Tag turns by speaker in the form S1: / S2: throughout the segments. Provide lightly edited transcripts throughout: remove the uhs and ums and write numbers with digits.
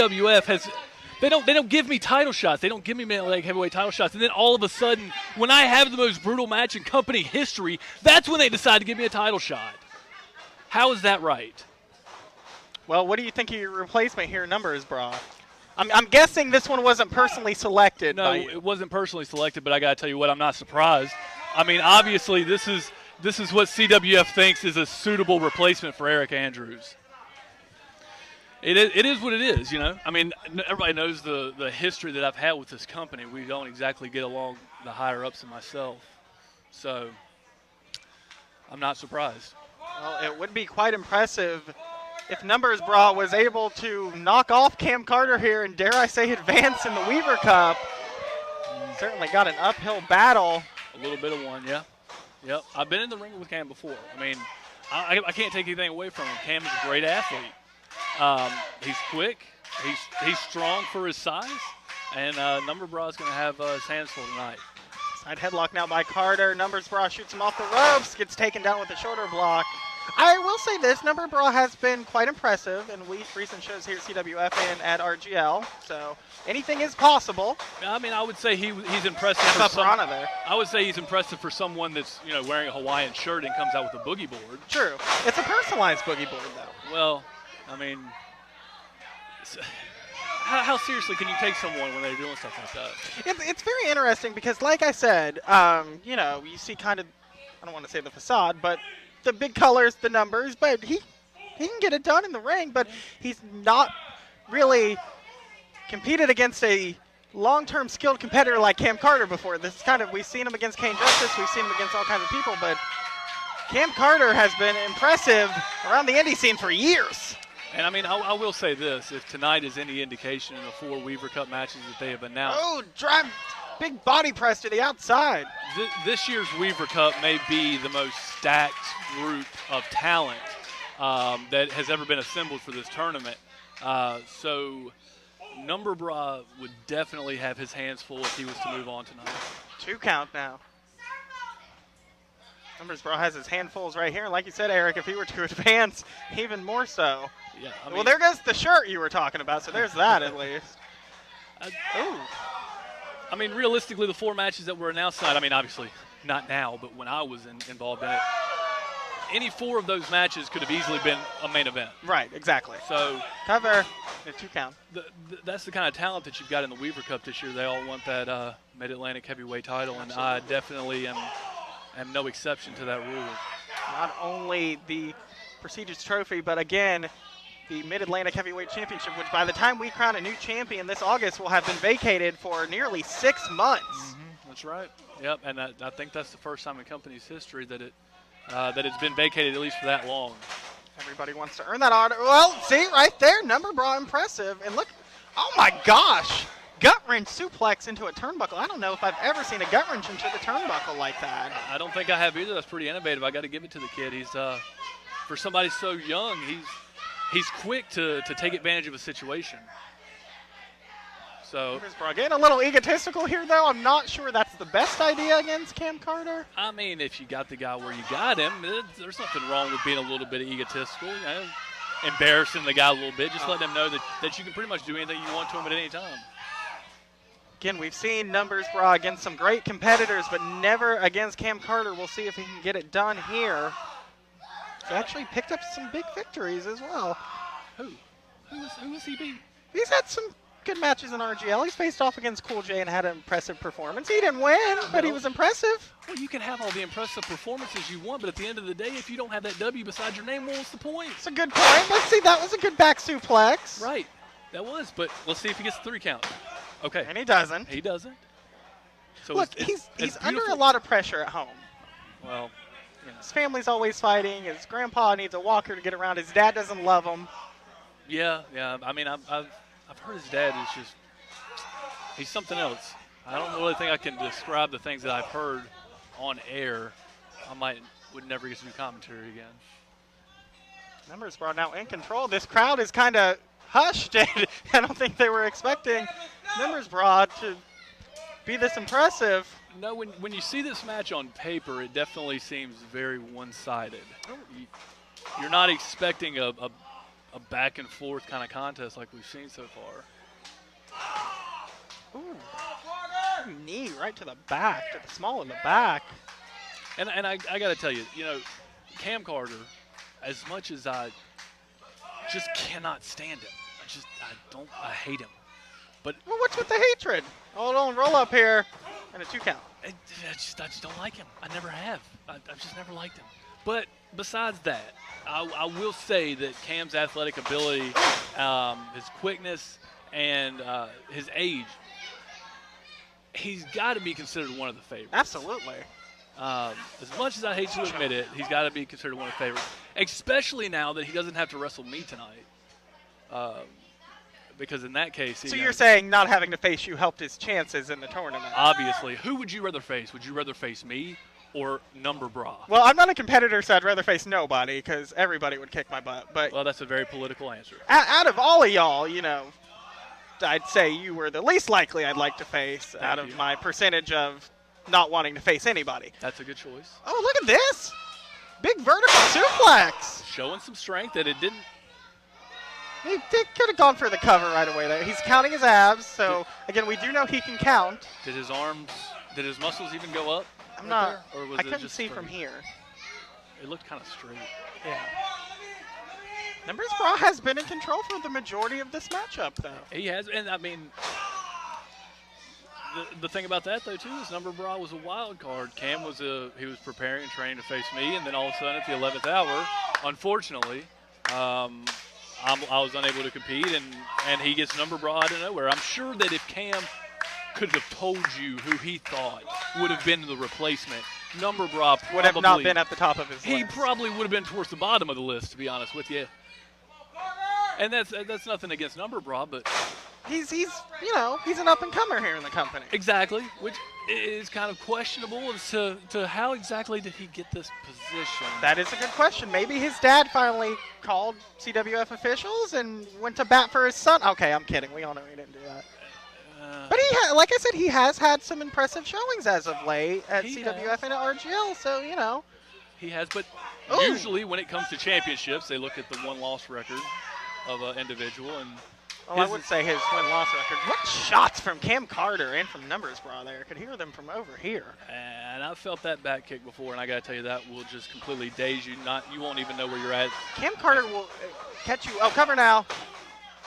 S1: CWF has they don't give me title shots. They don't give me like heavyweight title shots. And then all of a sudden, when I have the most brutal match in company history, that's when they decide to give me a title shot. How is that right?
S2: Well, what do you think of your replacement here, Numbers Bra? I'm guessing this one wasn't personally selected.
S1: No, it wasn't personally selected, but I got to tell you what, I'm not surprised. I mean, obviously, this is what CWF thinks is a suitable replacement for Eric Andrews. It is what it is, you know. I mean, everybody knows the history that I've had with this company. We don't exactly get along, the higher-ups and myself. So I'm not surprised.
S2: Well, it would be quite impressive if Numbers Bra was able to knock off Cam Carter here and, dare I say, advance in the Weaver Cup. Certainly got an uphill battle.
S1: A little bit of one, yeah. Yep. I've been in the ring with Cam before. I mean, I can't take anything away from him. Cam is a great athlete. He's quick. He's strong for his size. And Numbers Bra is going to have his hands full tonight.
S2: Side headlock now by Carter. Numbers Bra shoots him off the ropes. Gets taken down with a shoulder block. I will say this. Numbers Bra has been quite impressive in recent shows here at CWF and at RGL. So anything is possible.
S1: I mean, I would say he's impressive
S2: there.
S1: I would say he's impressive for someone that's, you know, wearing a Hawaiian shirt and comes out with a boogie board.
S2: True. It's a personalized boogie board, though.
S1: Well, I mean, how seriously can you take someone when they're doing stuff like that?
S2: It's very interesting because, like I said, you know, you see kind of, I don't want to say the facade, but the big colors, the numbers, but he can get it done in the ring, but he's not really competed against a long-term skilled competitor like Cam Carter before. This is kind of, we've seen him against Kane Justice, we've seen him against all kinds of people, but Cam Carter has been impressive around the indie scene for years.
S1: And I mean, I will say this, if tonight is any indication in the 4 Weaver Cup matches that they have announced.
S2: Oh, drive, big body press to the outside.
S1: This year's Weaver Cup may be the most stacked group of talent that has ever been assembled for this tournament. So Numbers Bra would definitely have his hands full if he was to move on tonight.
S2: 2 count now. Numbers Bra has his handfuls right here. Like you said, Eric, if he were to advance, even more so.
S1: Yeah, I mean,
S2: well, there goes the shirt you were talking about, so there's that at least.
S1: I mean, realistically, the 4 matches that were announced tonight, I mean, obviously not now, but when I was involved in it, any 4 of those matches could have easily been a main event.
S2: Right, exactly.
S1: So
S2: cover, 2 count.
S1: That's the kind of talent that you've got in the Weaver Cup this year. They all want that Mid-Atlantic heavyweight title, and I definitely am no exception to that rule.
S2: Not only the prestigious trophy, but again, the Mid-Atlantic Heavyweight Championship, which by the time we crown a new champion this August will have been vacated for nearly 6 months.
S1: Mm-hmm. That's right. Yep, and I think that's the first time in company's history that it's been vacated at least for that long.
S2: Everybody wants to earn that honor. Well, see, right there, Numbers Bra impressive. And look, oh my gosh, gut wrench suplex into a turnbuckle. I don't know if I've ever seen a gut wrench into the turnbuckle like that.
S1: I don't think I have either. That's pretty innovative. I got to give it to the kid. He's for somebody so young, he's quick to take advantage of a situation. So
S2: Numbers Bra getting a little egotistical here, though. I'm not sure that's the best idea against Cam Carter.
S1: I mean, if you got the guy where you got him, there's nothing wrong with being a little bit egotistical. You know, embarrassing the guy a little bit. Just let him know that you can pretty much do anything you want to him at any time.
S2: Again, we've seen Numbers Bra against some great competitors, but never against Cam Carter. We'll see if he can get it done here. He actually picked up some big victories as well.
S1: Who was he beat?
S2: He's had some good matches in RGL. He's faced off against Cool J and had an impressive performance. He didn't win, but he was impressive.
S1: Well, you can have all the impressive performances you want, but at the end of the day, if you don't have that W beside your name, well, what's the point?
S2: It's a good point. Let's see, that was a good back suplex.
S1: Right, that was, but let's see if he gets the 3 count. Okay.
S2: And he doesn't.
S1: He doesn't. So
S2: look, he's under a lot of pressure at home.
S1: Well, you know.
S2: His family's always fighting. His grandpa needs a walker to get around. His dad doesn't love him.
S1: Yeah. I mean, I've heard his dad is just, he's something else. I don't really think I can describe the things that I've heard on air. I would never get to do commentary again.
S2: Numbers Bra now in control. This crowd is kind of hushed. I don't think they were expecting Numbers Bra to be this impressive.
S1: No, when you see this match on paper, it definitely seems very one-sided. You're not expecting a a back and forth kind of contest like we've seen so far.
S2: Ooh. Knee right to the back, to the small of the back.
S1: And I got to tell you, Cam Carter, as much as I just cannot stand him, I hate him. But
S2: Well, what's with the hatred? Hold on, roll up here, and a 2 count.
S1: I just don't like him. I never have. I've just never liked him. But besides that, I will say that Cam's athletic ability, his quickness, and his age, he's got to be considered one of the favorites.
S2: Absolutely.
S1: As much as I hate to admit it, he's got to be considered one of the favorites, especially now that he doesn't have to wrestle me tonight. Because in that case,
S2: So you're saying not having to face you helped his chances in the tournament?
S1: obviously, who would you rather face? Would you rather face me or Number Bra?
S2: Well, I'm not a competitor, so I'd rather face nobody because everybody would kick my butt. But
S1: Well, that's a very political answer.
S2: out of all of y'all, I'd say you were the least likely I'd like to face out of
S1: you.
S2: my percentage of not wanting to face anybody.
S1: That's a good choice.
S2: Oh, look at this. Big vertical suplex.
S1: Showing some strength that it didn't.
S2: He could have gone for the cover right away there. He's counting his abs, so again, we do know he can count.
S1: Did his muscles even go up?
S2: I'm
S1: right
S2: not.
S1: there? Or was
S2: I
S1: it
S2: couldn't
S1: just
S2: see
S1: straight?
S2: from here.
S1: It looked kind of straight.
S2: Yeah. Numbers Bra has been in control for the majority of this matchup, though.
S1: He has, and I mean, the thing about that though too is Number Bra was a wild card. Cam was he was preparing and training to face me, and then all of a sudden at the 11th hour, unfortunately, I was unable to compete, and he gets Number Bra out of nowhere. I'm sure that if Cam could have told you who he thought would have been the replacement, Number Bra probably
S2: Would have not been at the top of his
S1: he
S2: list.
S1: probably would have been towards the bottom of the list, to be honest with you. And that's nothing against Number Bra, but
S2: He's an up and comer here in the company.
S1: exactly, which is kind of questionable as to how exactly did he get this position.
S2: That is a good question. Maybe his dad finally called CWF officials and went to bat for his son. Okay, I'm kidding. We all know he didn't do that. But like I said, he has had some impressive showings as of late at
S1: He
S2: CWF
S1: has.
S2: and at RGL. So
S1: He has, but
S2: Ooh.
S1: usually when it comes to championships, they look at the one-loss record of an individual, and
S2: Well, I would say his win-loss record. What shots from Cam Carter and from Numbers Bra there? Could hear them from over here.
S1: and I've felt that back kick before, and I got to tell you that will just completely daze you. You won't even know where you're at.
S2: Cam Carter will catch you. Oh, cover now.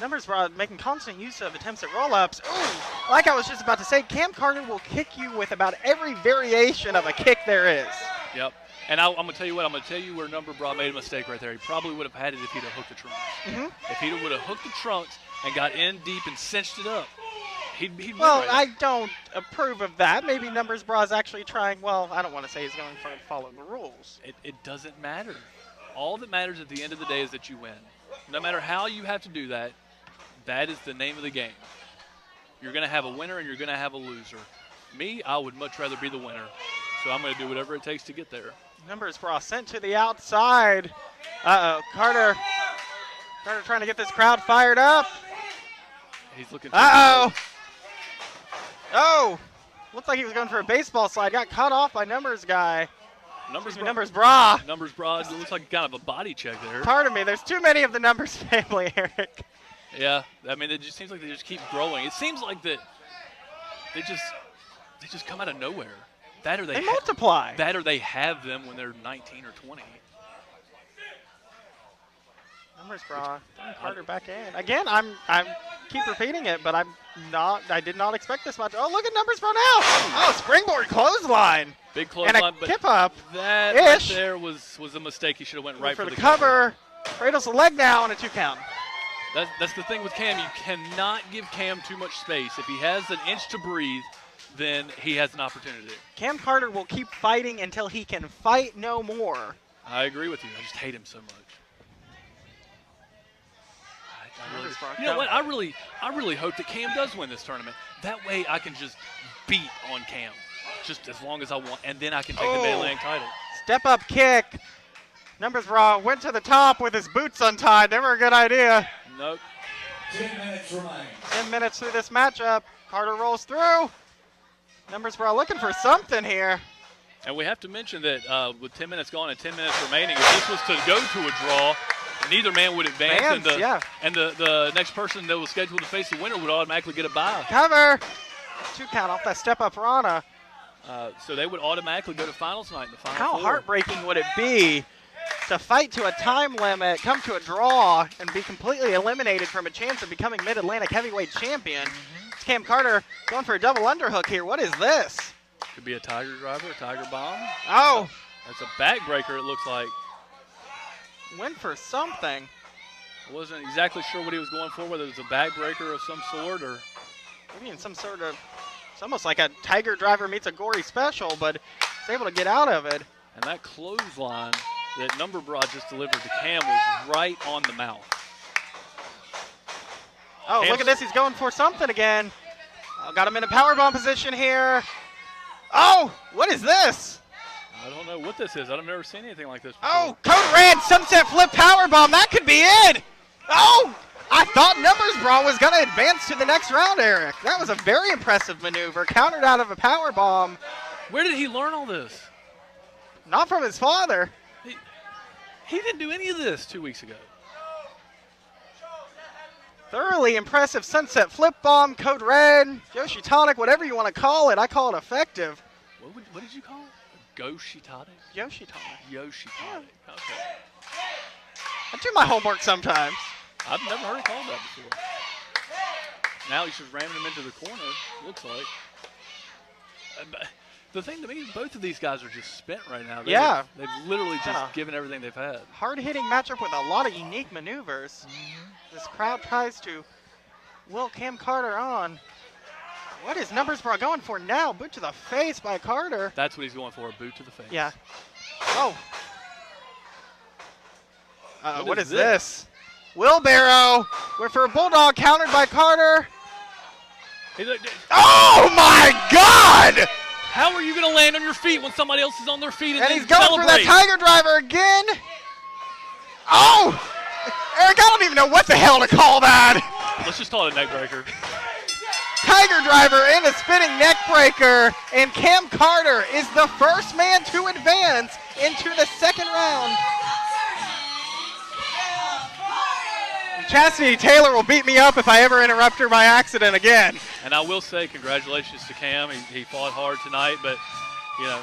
S2: Numbers Bra making constant use of attempts at roll-ups. Ooh, like I was just about to say, Cam Carter will kick you with about every variation of a kick there is.
S1: Yep. And I'm going to tell you what. I'm going to tell you where Number Bra made a mistake right there. He probably would have had it if he'd have hooked the trunks.
S2: Mm-hmm.
S1: If he would have hooked the trunks and got in deep and cinched it up, he'd win
S2: Well,
S1: right
S2: I don't approve of that. Maybe Numbers Bra is actually trying. Well, I don't want to say he's going to follow the rules.
S1: It doesn't matter. All that matters at the end of the day is that you win. No matter how you have to do that, that is the name of the game. You're going to have a winner and you're going to have a loser. Me, I would much rather be the winner. So I'm going to do whatever it takes to get there.
S2: Numbers Bra sent to the outside. Uh-oh, Carter trying to get this crowd fired up.
S1: He's looking.
S2: Uh-oh. Oh, looked like he was going for a baseball slide. Got cut off by Numbers guy.
S1: Numbers
S2: Numbers Bra.
S1: Numbers Bra. It looks like kind of a body check there.
S2: Pardon me, there's too many of the Numbers family, Eric.
S1: Yeah, I mean, it just seems like they just keep growing. It seems like that they just come out of nowhere. That or
S2: They multiply.
S1: that or they have them when they're 19 or 20.
S2: Numbers Bra. Carter back in. Again, I'm keep repeating it, but I did not expect this much. Oh, look at Numbers Bra now. Oh, springboard clothesline.
S1: Big
S2: And a
S1: clothesline, but
S2: kip up.
S1: that right
S2: ish.
S1: there was a mistake. He should have went right
S2: for the cover. Cradles the leg now on a 2 count.
S1: That's the thing with Cam. You cannot give Cam too much space. If he has an inch to breathe, then he has an opportunity.
S2: Cam Carter will keep fighting until he can fight no more.
S1: I agree with you. I just hate him so much. You know what? I really hope that Cam does win this tournament. That way I can just beat on Cam, just as long as I want, and then I can take the Mid-Atlantic title.
S2: Step up kick. Numbers Bra went to the top with his boots untied. Never a good idea.
S1: Nope.
S3: 10 minutes remain.
S2: 10 minutes through this matchup. Carter rolls through. Numbers Bra looking for something here.
S1: And we have to mention that with 10 minutes gone and 10 minutes remaining, if this was to go to a draw, neither man would advance,
S2: Yeah.
S1: and the next person that was scheduled to face the winner would automatically get a bye.
S2: Cover. 2 count off that step up Rana.
S1: So they would automatically go to finals night in the final
S2: How
S1: four.
S2: heartbreaking would it be to fight to a time limit, come to a draw, and be completely eliminated from a chance of becoming Mid-Atlantic Heavyweight Champion? It's Cam Carter going for a double underhook here. What is this?
S1: Could be a Tiger driver, a Tiger bomb.
S2: Oh,
S1: That's a backbreaker, it looks like.
S2: went for something.
S1: I wasn't exactly sure what he was going for, whether it was a backbreaker of some sort or.
S2: Maybe in some sort of, it's almost like a Tiger driver meets a Gory special, but he's able to get out of it.
S1: And that clothesline that Number Broad just delivered to Cam was right on the mouth.
S2: Oh,
S1: Cam's-
S2: look at this. He's going for something again. Oh, got him in a powerbomb position here. Oh, what is this?
S1: I don't know what this is. I've never seen anything like this before.
S2: Oh, Code Red, Sunset Flip powerbomb. That could be it. Oh, I thought Numbers Brawl was going to advance to the next round, Eric. That was a very impressive maneuver. Countered out of a powerbomb.
S1: Where did he learn all this?
S2: Not from his father.
S1: He didn't do any of this 2 weeks ago.
S2: Thoroughly impressive Sunset Flip bomb, Code Red, Yoshi Tonic, whatever you want to call it. I call it effective.
S1: What did you call it? A Goshi Tonic?
S2: Yoshi Tonic.
S1: Yoshi Tonic. Okay.
S2: I do my homework sometimes.
S1: I've never heard it called that before. Now he's just ramming him into the corner, looks like. But the thing to me is both of these guys are just spent right now. They've literally just
S2: Yeah.
S1: given everything they've had.
S2: Hard-hitting matchup with a lot of unique maneuvers. This crowd tries to will Cam Carter on. What is Numbers Bra going for now? Boot to the face by Carter.
S1: That's what he's going for, a boot to the face.
S2: Yeah. Oh. What
S1: is
S2: is this? Wheelbarrow. Went for a bulldog, countered by Carter.
S1: He's like,
S2: Oh my God!
S1: how are you going to land on your feet when somebody else is on their feet and
S2: And
S1: then
S2: he's going for that
S1: celebrate?
S2: Tiger Driver again. Oh! Eric, I don't even know what the hell to call that.
S1: Let's just call it a neck breaker.
S2: Tiger Driver and a spinning neck breaker, and Cam Carter is the first man to advance into the second round. Chastity Taylor will beat me up if I ever interrupt her by accident again.
S1: And I will say congratulations to Cam. He fought hard tonight, but, you know,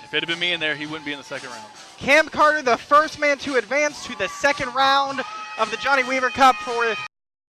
S1: if it had been me in there, he wouldn't be in the second round.
S2: Cam Carter, the first man to advance to the second round of the Johnny Weaver Cup for